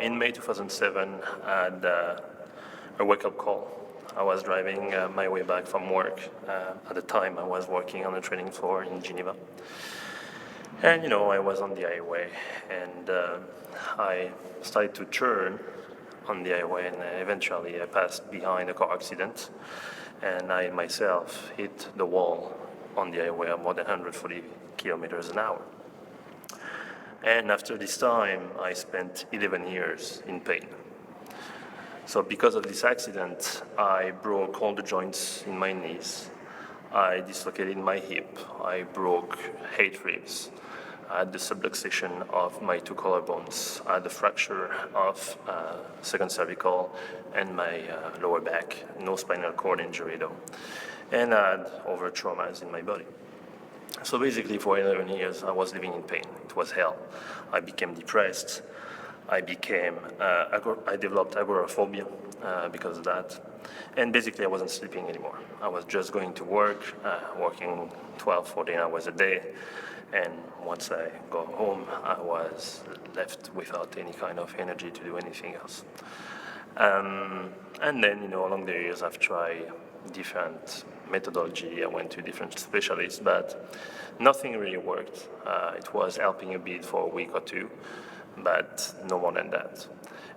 in May 2007, I had a wake-up call. I was driving my way back from work. At the time, I was working on the training floor in Geneva. And, I was on the highway, and I started to turn on the highway, and eventually I passed behind a car accident, and I myself hit the wall on the highway at more than 140 kilometers an hour. And after this time, I spent 11 years in pain. So because of this accident, I broke all the joints in my knees. I dislocated my hip. I broke 8 ribs. I had the subluxation of my 2 collarbones. I had the fracture of second cervical and my lower back. No spinal cord injury though. And I had other traumas in my body. So basically for 11 years, I was living in pain. It was hell. I became depressed. I developed agoraphobia because of that. And basically I wasn't sleeping anymore. I was just going to work, working 12, 14 hours a day. And once I go home, I was left without any kind of energy to do anything else. And then, along the years, I've tried different methodology. I went to different specialists, but nothing really worked. It was helping a bit for a week or two, but no more than that.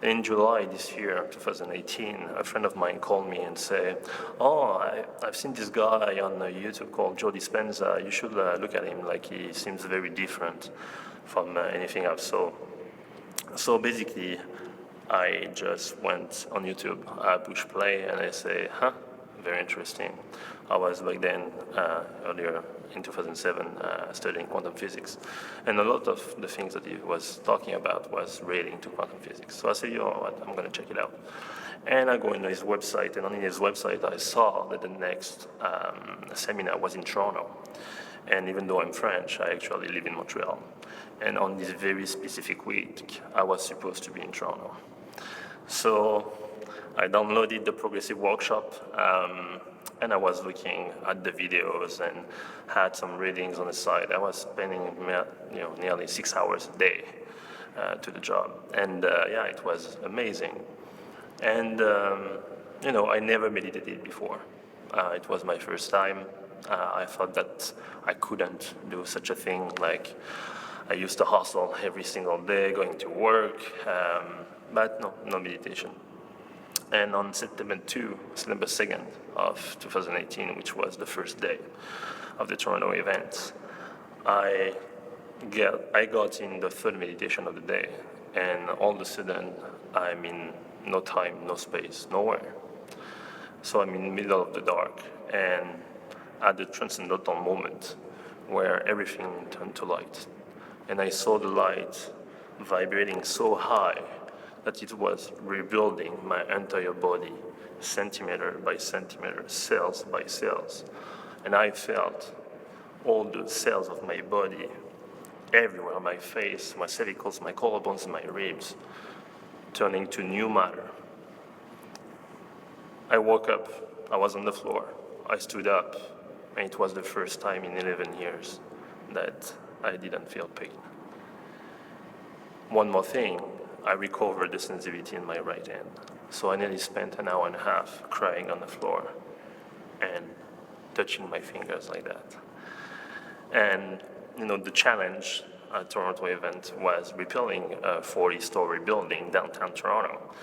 And in July this year, 2018, a friend of mine called me and said, I've seen this guy on YouTube called Joe Dispenza. You should look at him, like he seems very different from anything else. So basically, I just went on YouTube, I push play, and I say, very interesting. I was back then, earlier in 2007, studying quantum physics. And a lot of the things that he was talking about was relating to quantum physics. So I said, what, I'm going to check it out. And I go into his website, and on his website I saw that the next seminar was in Toronto. And even though I'm French, I actually live in Montreal. And on this very specific week, I was supposed to be in Toronto. So I downloaded the progressive workshop, and I was looking at the videos and had some readings on the side. I was spending nearly 6 hours a day to the job. And it was amazing. And I never meditated before. It was my first time. I thought that I couldn't do such a thing. Like, I used to hustle every single day, going to work, but no meditation. And on September 2nd of 2018, which was the first day of the Toronto event, I got in the third meditation of the day, and all of a sudden, I'm in no time, no space, nowhere. So I'm in the middle of the dark, and at the transcendental moment where everything turned to light. And I saw the light vibrating so high that it was rebuilding my entire body, centimeter by centimeter, cells by cells. And I felt all the cells of my body everywhere, my face, my cervicals, my collarbones, my ribs, turning to new matter. I woke up, I was on the floor, I stood up, and it was the first time in 11 years that I didn't feel pain. One more thing, I recovered the sensitivity in my right hand. So I nearly spent an hour and a half crying on the floor and touching my fingers like that. And the challenge at Toronto event was rebuilding a 40-story building downtown Toronto.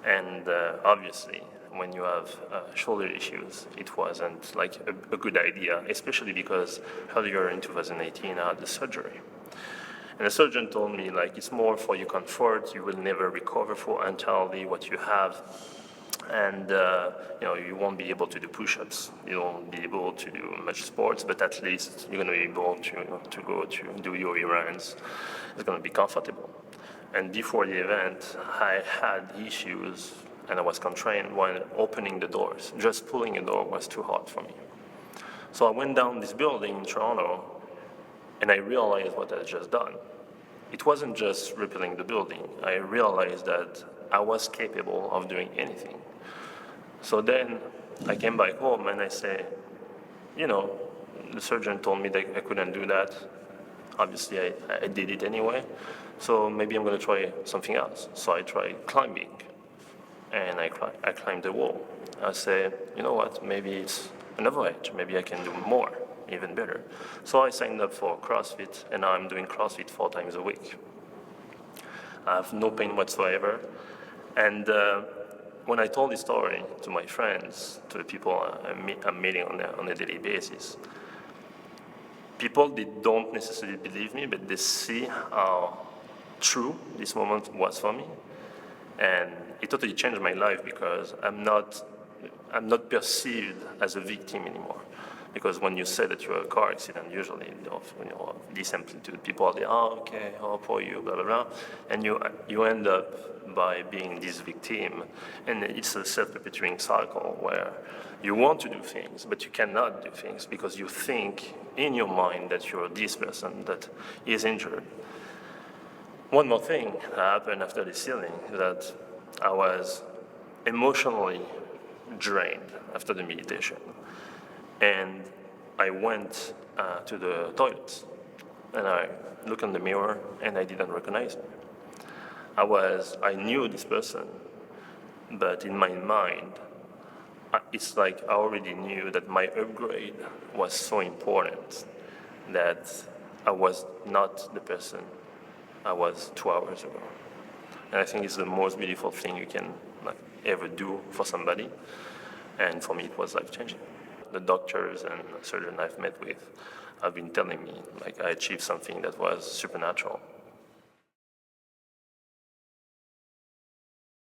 And obviously, when you have shoulder issues, it wasn't like a good idea, especially because earlier in 2018 I had the surgery. And the surgeon told me, it's more for your comfort, you will never recover for entirely what you have, and you won't be able to do push-ups, you won't be able to do much sports, but at least you're going to be able to go to do your errands. It's going to be comfortable. And before the event, I had issues, and I was constrained when opening the doors. Just pulling a door was too hard for me. So I went down this building in Toronto, and I realized what I had just done. It wasn't just repealing the building. I realized that I was capable of doing anything. So then I came back home and I said, the surgeon told me that I couldn't do that. Obviously, I did it anyway. So maybe I'm going to try something else. So I tried climbing, and I climbed the wall. I said, you know what, maybe it's another edge. Maybe I can do more, even better. So I signed up for CrossFit, and now I'm doing CrossFit 4 times a week. I have no pain whatsoever. And when I told this story to my friends, to the people I'm meeting on a daily basis, people, they don't necessarily believe me, but they see how true this moment was for me. And it totally changed my life because I'm not perceived as a victim anymore. Because when you say that you're a car accident, usually this amplitude, people are, oh, okay, oh, poor you, blah, blah, blah. And you end up by being this victim. And it's a self-perpetuating cycle where you want to do things, but you cannot do things because you think in your mind that you're this person that is injured. One more thing that happened after this healing is that I was emotionally drained after the meditation. And I went to the toilet, and I looked in the mirror, and I didn't recognize me. I knew this person, but in my mind, it's like I already knew that my upgrade was so important that I was not the person I was 2 hours ago. And I think it's the most beautiful thing you can ever do for somebody. And for me, it was life-changing. The doctors and surgeons I've met with have been telling me I achieved something that was supernatural.